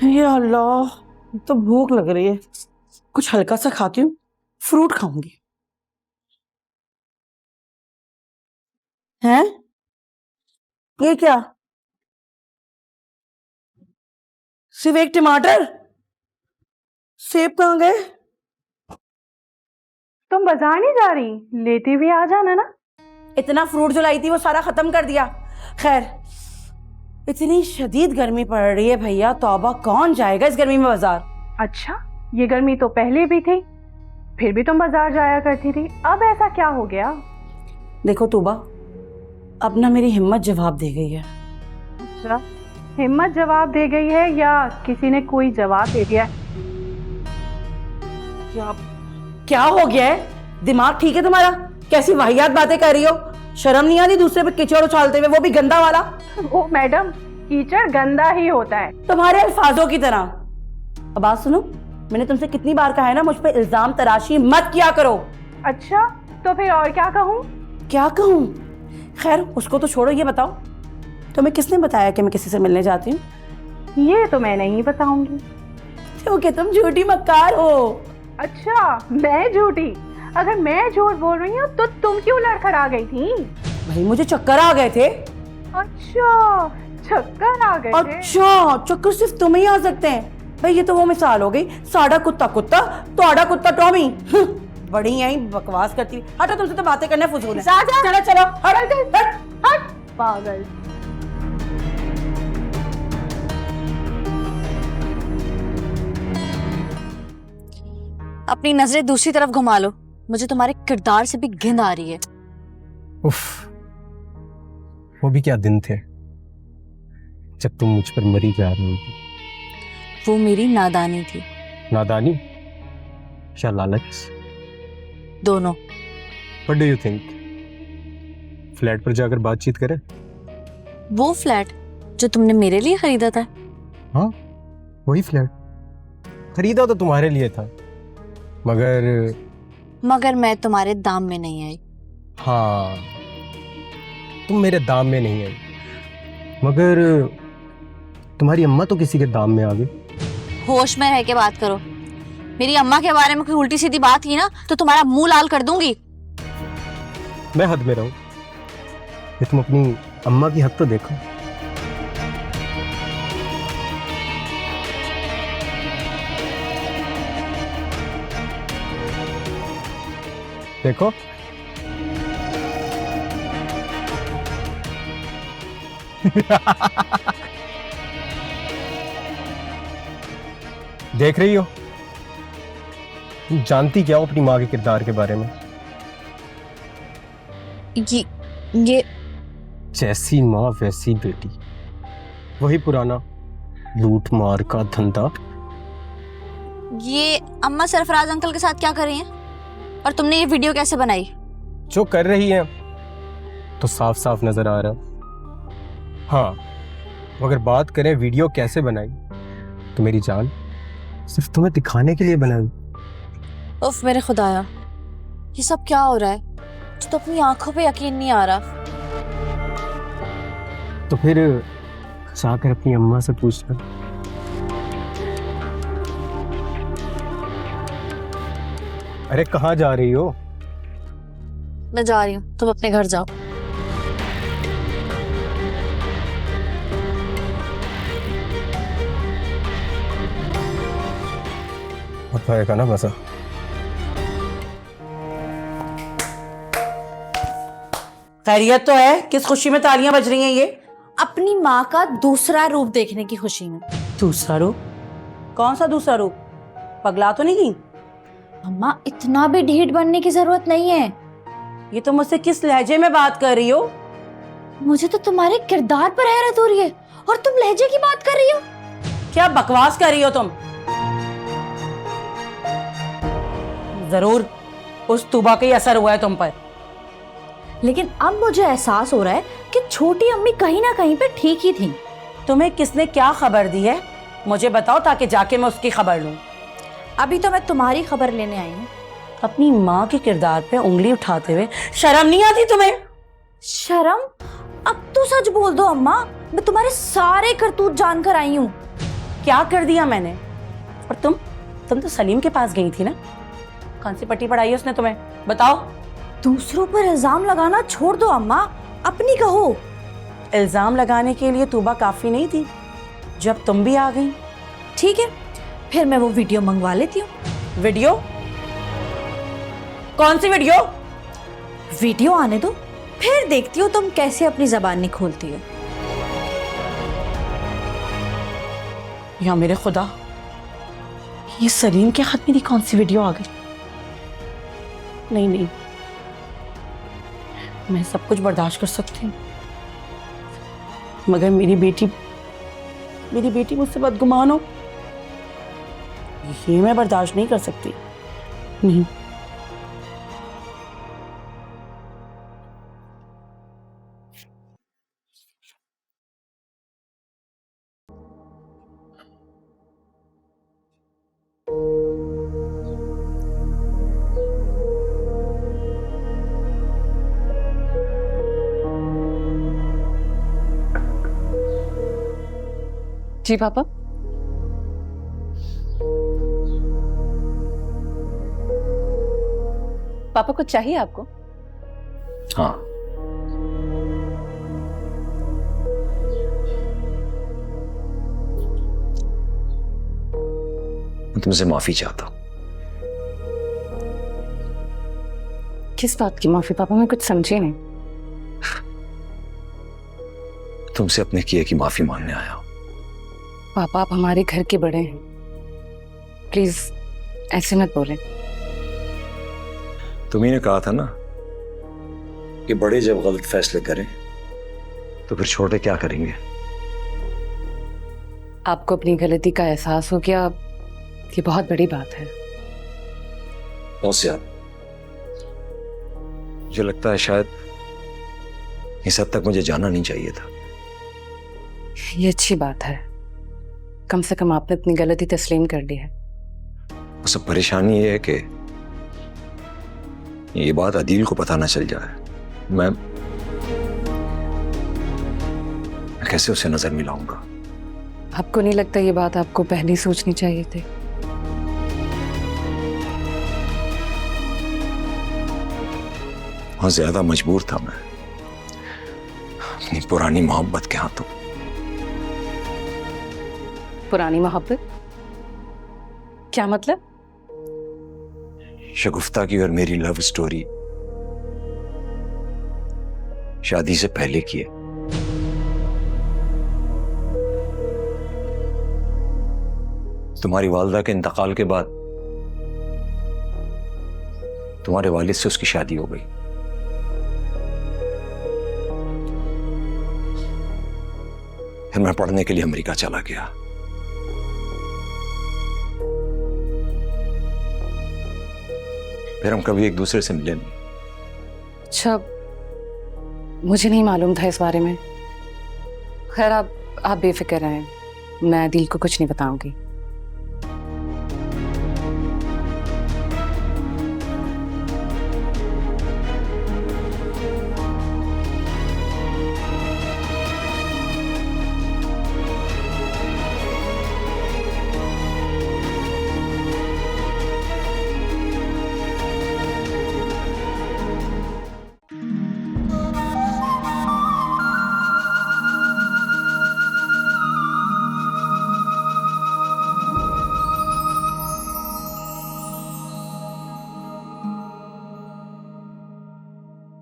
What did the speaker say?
या अल्लाह, तो भूख लग रही है, कुछ हल्का सा खाती हूँ, फ्रूट खाऊंगी। हैं? ये क्या? सिर्फ एक टमाटर? सेब कहाँ गए? तुम बाजार नहीं जा रही? लेती भी आ जाना ना। इतना फ्रूट जो लाई थी वो सारा खत्म कर दिया। खैर, इतनी शदीद गर्मी पड़ रही है भैया, तौबा, कौन जाएगा इस गर्मी में बाजार? अच्छा, ये गर्मी तो पहले भी थी, फिर भी तुम बाजार जाया करती थी, अब ऐसा क्या हो गया? देखो तूबा, अब ना मेरी हिम्मत जवाब दे गई है। अच्छा, हिम्मत जवाब दे गई है या किसी ने कोई जवाब दे दिया? क्या हो गया है? दिमाग ठीक है तुम्हारा? कैसी वाहियात बातें कर रही हो? शर्म नहीं आती दूसरे पे कीचड़ उछालते हुए, वो भी गंदा वाला? ओ मैडम, कीचड़ गंदा ही होता है। तुम्हारे अल्फाजों की तरह। अब बात सुनो, मैंने तुमसे कितनी बार कहा है ना, मुझ पे इल्जाम तराशी मत किया करो। अच्छा, तो फिर और क्या कहूँ? क्या कहूँ? खैर उसको तो छोड़ो, ये बताओ तुम्हें किसने बताया कि मैं किसी से मिलने जाती हूँ? ये तो मैं नहीं बताऊंगी। क्योंकि तुम झूठी मक्कार हो। अच्छा, मैं झूठी? अगर मैं झूठ बोल रही हूँ तो तुम क्यों लड़खड़ा गई थी? भाई मुझे चक्कर आ गए थे। अच्छा, चक्कर आ गए थे? अच्छा, चक्कर सिर्फ तुम्हें ही आ सकते हैं भाई, ये तो वो मिसाल हो गई, साड़ा कुत्ता कुत्ता, तोड़ा कुत्ता टॉमी। बड़ी यही बकवास करती हुई। हटो, तुमसे तो बातें करने फजूल है। चलो चलो, हट हट हट। पागल। अपनी नजरें दूसरी तरफ घुमा लो, मुझे तुम्हारे किरदार से भी घिन आ रही है। उफ, वो भी क्या दिन थे जब तुम मुझ पर मरी जा रही थी। वो मेरी नादानी थी। नादानी या लालच? दोनों। What do you think? Flat पर जाकर बातचीत करें? वो फ्लैट जो तुमने मेरे लिए खरीदा था? हाँ, वही फ्लैट खरीदा तो तुम्हारे लिए था, मगर मैं तुम्हारे दाम में नहीं आई। हाँ, तुम मेरे दाम में नहीं आई, मगर तुम्हारी अम्मा तो किसी के दाम में आ गई। होश में रह के बात करो। मेरी अम्मा के बारे में कोई उल्टी सीधी बात की ना तो तुम्हारा मुंह लाल कर दूंगी। मैं हद में रहूं? ये तुम अपनी अम्मा की हद तो देखो। देखो, देख रही हो? तुम जानती क्या हो अपनी माँ के किरदार के बारे में? ये जैसी माँ वैसी बेटी, वही पुराना लूट मार का धंधा। ये अम्मा सरफराज अंकल के साथ क्या कर रही हैं? और तुमने ये वीडियो कैसे बनाई? जो कर रही है तो साफ साफ नजर आ रहा। हाँ, अगर बात करें वीडियो कैसे बनाई, तो मेरी जान सिर्फ तुम्हें दिखाने के लिए बनाई। उफ मेरे खुदाया, ये सब क्या हो रहा है? मुझे तो अपनी आंखों पे यकीन नहीं आ रहा। तो फिर जाकर अपनी अम्मा से पूछना। अरे कहाँ जा रही हो? मैं जा रही हूँ, तुम अपने घर जाओ। अब आएगा ना मजा। खैरियत तो है? किस खुशी में तालियां बज रही हैं ये? अपनी माँ का दूसरा रूप देखने की खुशी में। दूसरा रूप? कौन सा दूसरा रूप? पगला तो नहीं गई? अम्मा, इतना भी ढीठ बनने की जरूरत नहीं है। ये तो मुझसे किस लहजे में बात कर रही हो? मुझे तो तुम्हारे किरदार पर हैरत हो रही है और तुम लहजे की बात कर रही हो। क्या बकवास कर रही हो तुम? जरूर उस तूबा का ही असर हुआ है तुम पर। लेकिन अब मुझे एहसास हो रहा है कि छोटी अम्मी कहीं ना कहीं पे ठीक ही थी। तुम्हें किसने क्या खबर दी है मुझे बताओ, ताकि जाके मैं उसकी खबर लूं। अभी तो मैं तुम्हारी खबर लेने आई हूँ। अपनी माँ के किरदार पे उंगली उठाते हुए शर्म नहीं आती तुम्हें? शर्म? अब तो सच बोल दो अम्मा, मैं तुम्हारे सारे करतूत जानकर आई हूँ। क्या कर दिया मैंने? और तुम तो सलीम के पास गई थी ना? कौन सी पट्टी पढ़ाई है उसने तुम्हें, बताओ? दूसरों पर इल्जाम लगाना छोड़ दो अम्मा, अपनी कहो। इल्जाम लगाने के लिए तूबा काफी नहीं थी, जब तुम भी आ गई। ठीक है, फिर मैं वो वीडियो मंगवा लेती हूँ। वीडियो? कौन सी वीडियो? वीडियो आने दो, फिर देखती हो तुम कैसे अपनी जबान नहीं खोलती हो। या मेरे खुदा, ये सलीम के हाथ में कौन सी वीडियो आ गई? नहीं, मैं सब कुछ बर्दाश्त कर सकती हूँ, मगर मेरी बेटी मुझसे बदगुमान हो, ये मैं बर्दाश्त नहीं कर सकती। नहीं। जी पापा। पापा कुछ चाहिए आपको? हाँ, मैं तुमसे माफी चाहता हूँ। किस बात की माफी पापा, मैं कुछ समझी नहीं। तुमसे अपने किए की माफी मांगने आया हूँ। पापा आप हमारे घर के बड़े हैं, प्लीज ऐसे मत बोलें। तुम्ही ने कहा था ना कि बड़े जब गलत फैसले करें तो फिर छोटे क्या करेंगे। आपको अपनी गलती का एहसास हो गया, ये बहुत बड़ी बात है। बहुत ज्यादा। मुझे लगता है शायद इस हद तक मुझे जाना नहीं चाहिए था। ये अच्छी बात है, कम से कम आपने अपनी गलती तस्लीम कर ली है। उस परेशानी ये है कि ये बात अदील को पता ना चल जाए। मैं कैसे उसे नजर मिलाऊंगा? आपको नहीं लगता ये बात आपको पहले ही सोचनी चाहिए थी? बहुत ज्यादा मजबूर था मैं अपनी पुरानी मोहब्बत के हाथों। पुरानी मोहब्बत? क्या मतलब? शगुफ्ता की और मेरी लव स्टोरी शादी से पहले की है। तुम्हारी वालिदा के इंतकाल के बाद तुम्हारे वालिद से उसकी शादी हो गई। फिर मैं पढ़ने के लिए अमेरिका चला गया। फिर हम कभी एक दूसरे से मिले नहीं। अच्छा, मुझे नहीं मालूम था इस बारे में। खैर आप बेफिक्र रहें, मैं दिल को कुछ नहीं बताऊंगी।